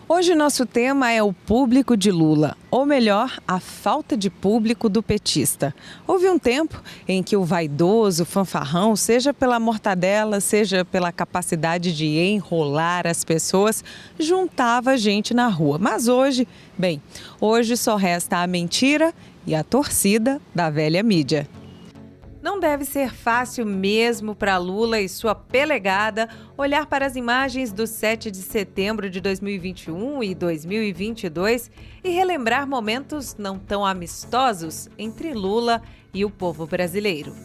Hoje nosso tema é o público de Lula, ou melhor, a falta de público do petista. Houve um tempo em que o vaidoso, fanfarrão, seja pela mortadela, seja pela capacidade de enrolar as pessoas, juntava gente na rua. Mas hoje, hoje só resta a mentira e a torcida da velha mídia. Não deve ser fácil mesmo para Lula e sua pelegada olhar para as imagens do 7 de setembro de 2021 e 2022 e relembrar momentos não tão amistosos entre Lula e o povo brasileiro.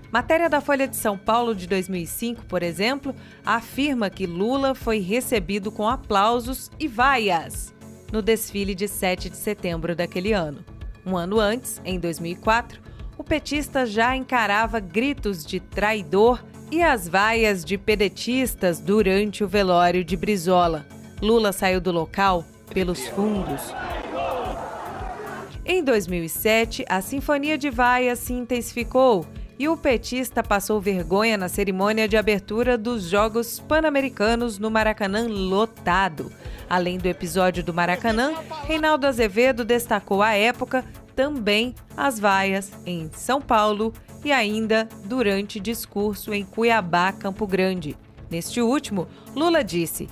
Matéria da Folha de São Paulo de 2005, por exemplo, afirma que Lula foi recebido com aplausos e vaias no desfile de 7 de setembro daquele ano. Um ano antes, em 2004, o petista já encarava gritos de traidor e as vaias de pedetistas durante o velório de Brizola. Lula saiu do local pelos fundos. Em 2007, a sinfonia de vaias se intensificou e o petista passou vergonha na cerimônia de abertura dos Jogos Pan-Americanos no Maracanã lotado. Além do episódio do Maracanã, Reinaldo Azevedo destacou à época também as vaias em São Paulo e ainda durante discurso em Cuiabá, Campo Grande. Neste último, Lula disse,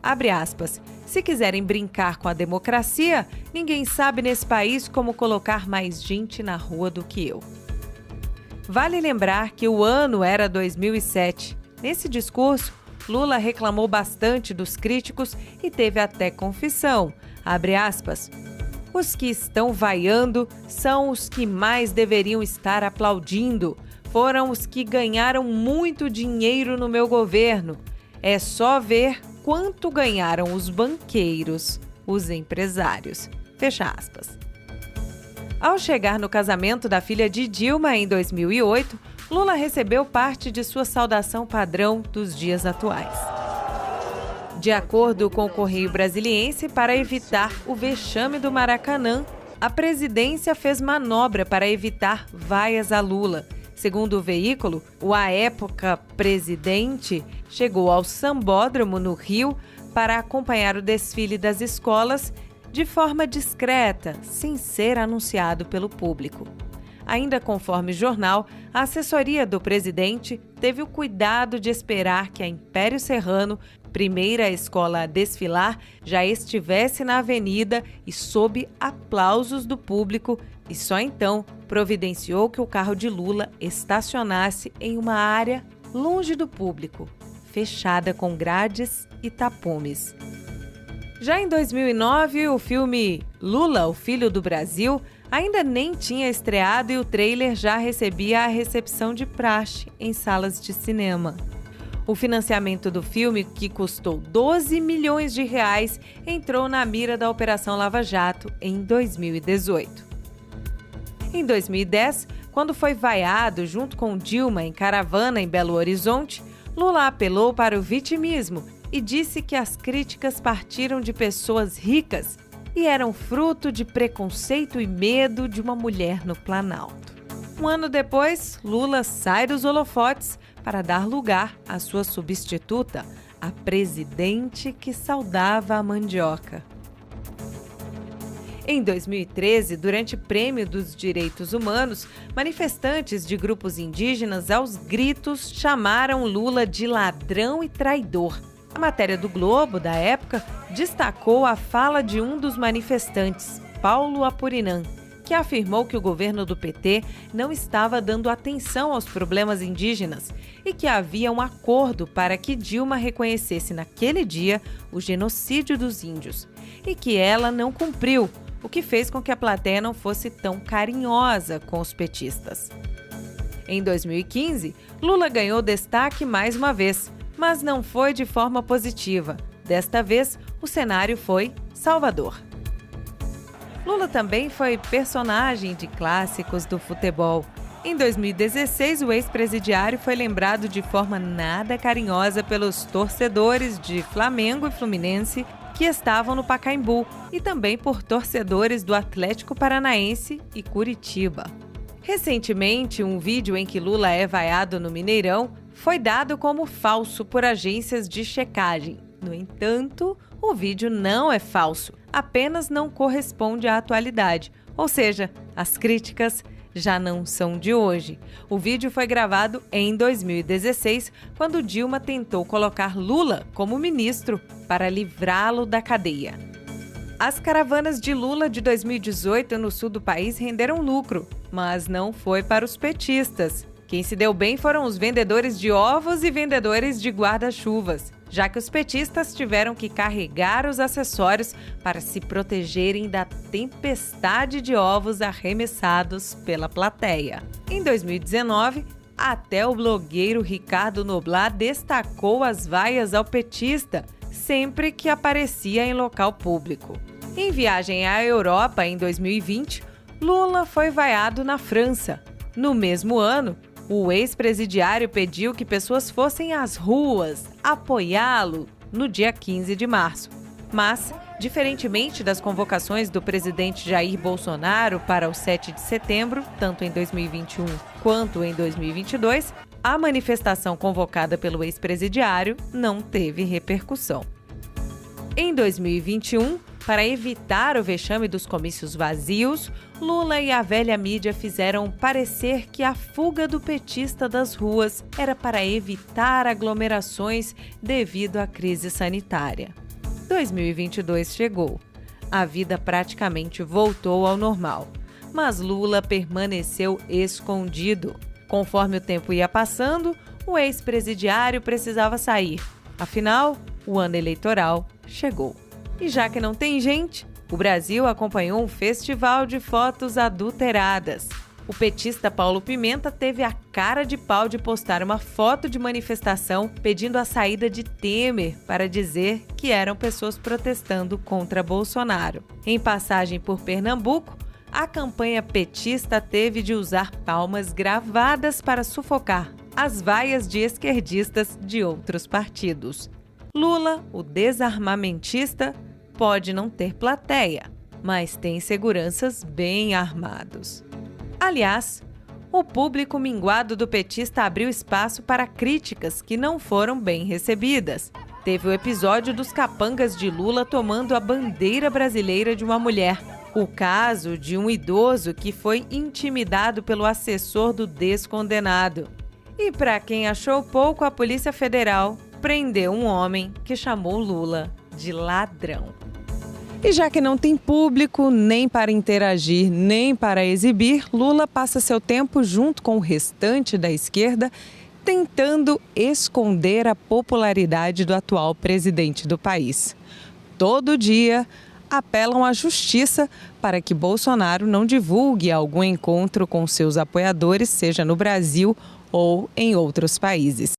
abre aspas, se quiserem brincar com a democracia, ninguém sabe nesse país como colocar mais gente na rua do que eu. Vale lembrar que o ano era 2007. Nesse discurso, Lula reclamou bastante dos críticos e teve até confissão, abre aspas, os que estão vaiando são os que mais deveriam estar aplaudindo. Foram os que ganharam muito dinheiro no meu governo. É só ver quanto ganharam os banqueiros, os empresários. Fecha aspas. Ao chegar no casamento da filha de Dilma em 2008, Lula recebeu parte de sua saudação padrão dos dias atuais. De acordo com o Correio Brasiliense, para evitar o vexame do Maracanã, a presidência fez manobra para evitar vaias a Lula. Segundo o veículo, o à época presidente chegou ao Sambódromo, no Rio, para acompanhar o desfile das escolas de forma discreta, sem ser anunciado pelo público. Ainda conforme o jornal, a assessoria do presidente teve o cuidado de esperar que a Império Serrano, primeira escola a desfilar, já estivesse na avenida e sob aplausos do público e só então providenciou que o carro de Lula estacionasse em uma área longe do público, fechada com grades e tapumes. Já em 2009, o filme Lula, o Filho do Brasil, ainda nem tinha estreado e o trailer já recebia a recepção de praxe em salas de cinema. O financiamento do filme, que custou 12 milhões de reais, entrou na mira da Operação Lava Jato em 2018. Em 2010, quando foi vaiado junto com Dilma em caravana em Belo Horizonte, Lula apelou para o vitimismo e disse que as críticas partiram de pessoas ricas e eram fruto de preconceito e medo de uma mulher no Planalto. Um ano depois, Lula sai dos holofotes para dar lugar à sua substituta, a presidente que saudava a mandioca. Em 2013, durante o Prêmio dos Direitos Humanos, manifestantes de grupos indígenas aos gritos chamaram Lula de ladrão e traidor. A matéria do Globo, da época, destacou a fala de um dos manifestantes, Paulo Apurinã, que afirmou que o governo do PT não estava dando atenção aos problemas indígenas e que havia um acordo para que Dilma reconhecesse naquele dia o genocídio dos índios e que ela não cumpriu, o que fez com que a plateia não fosse tão carinhosa com os petistas. Em 2015, Lula ganhou destaque mais uma vez, mas não foi de forma positiva. Desta vez, o cenário foi Salvador. Lula também foi personagem de clássicos do futebol. Em 2016, o ex-presidiário foi lembrado de forma nada carinhosa pelos torcedores de Flamengo e Fluminense que estavam no Pacaembu e também por torcedores do Atlético Paranaense e Curitiba. Recentemente, um vídeo em que Lula é vaiado no Mineirão foi dado como falso por agências de checagem. No entanto, O vídeo não é falso, apenas não corresponde à atualidade, ou seja, as críticas já não são de hoje. O vídeo foi gravado em 2016, quando Dilma tentou colocar Lula como ministro para livrá-lo da cadeia. As caravanas de Lula de 2018 no sul do país renderam lucro, mas não foi para os petistas. Quem se deu bem foram os vendedores de ovos e vendedores de guarda-chuvas, já que os petistas tiveram que carregar os acessórios para se protegerem da tempestade de ovos arremessados pela plateia. Em 2019, até o blogueiro Ricardo Noblat destacou as vaias ao petista sempre que aparecia em local público. Em viagem à Europa em 2020, Lula foi vaiado na França. No mesmo ano, o ex-presidiário pediu que pessoas fossem às ruas apoiá-lo no dia 15 de março. Mas, diferentemente das convocações do presidente Jair Bolsonaro para o 7 de setembro, tanto em 2021 quanto em 2022, a manifestação convocada pelo ex-presidiário não teve repercussão. Em 2021, para evitar o vexame dos comícios vazios, Lula e a velha mídia fizeram parecer que a fuga do petista das ruas era para evitar aglomerações devido à crise sanitária. 2022 chegou. A vida praticamente voltou ao normal, mas Lula permaneceu escondido. Conforme o tempo ia passando, o ex-presidiário precisava sair. Afinal, o ano eleitoral chegou. E já que não tem gente, o Brasil acompanhou um festival de fotos adulteradas. O petista Paulo Pimenta teve a cara de pau de postar uma foto de manifestação pedindo a saída de Temer para dizer que eram pessoas protestando contra Bolsonaro. Em passagem por Pernambuco, a campanha petista teve de usar palmas gravadas para sufocar as vaias de esquerdistas de outros partidos. Lula, o desarmamentista, pode não ter plateia, mas tem seguranças bem armados. Aliás, o público minguado do petista abriu espaço para críticas que não foram bem recebidas. Teve o episódio dos capangas de Lula tomando a bandeira brasileira de uma mulher. O caso de um idoso que foi intimidado pelo assessor do descondenado. E para quem achou pouco, a Polícia Federal prendeu um homem que chamou Lula de ladrão. E já que não tem público nem para interagir, nem para exibir, Lula passa seu tempo junto com o restante da esquerda tentando esconder a popularidade do atual presidente do país. Todo dia apelam à justiça para que Bolsonaro não divulgue algum encontro com seus apoiadores, seja no Brasil ou em outros países.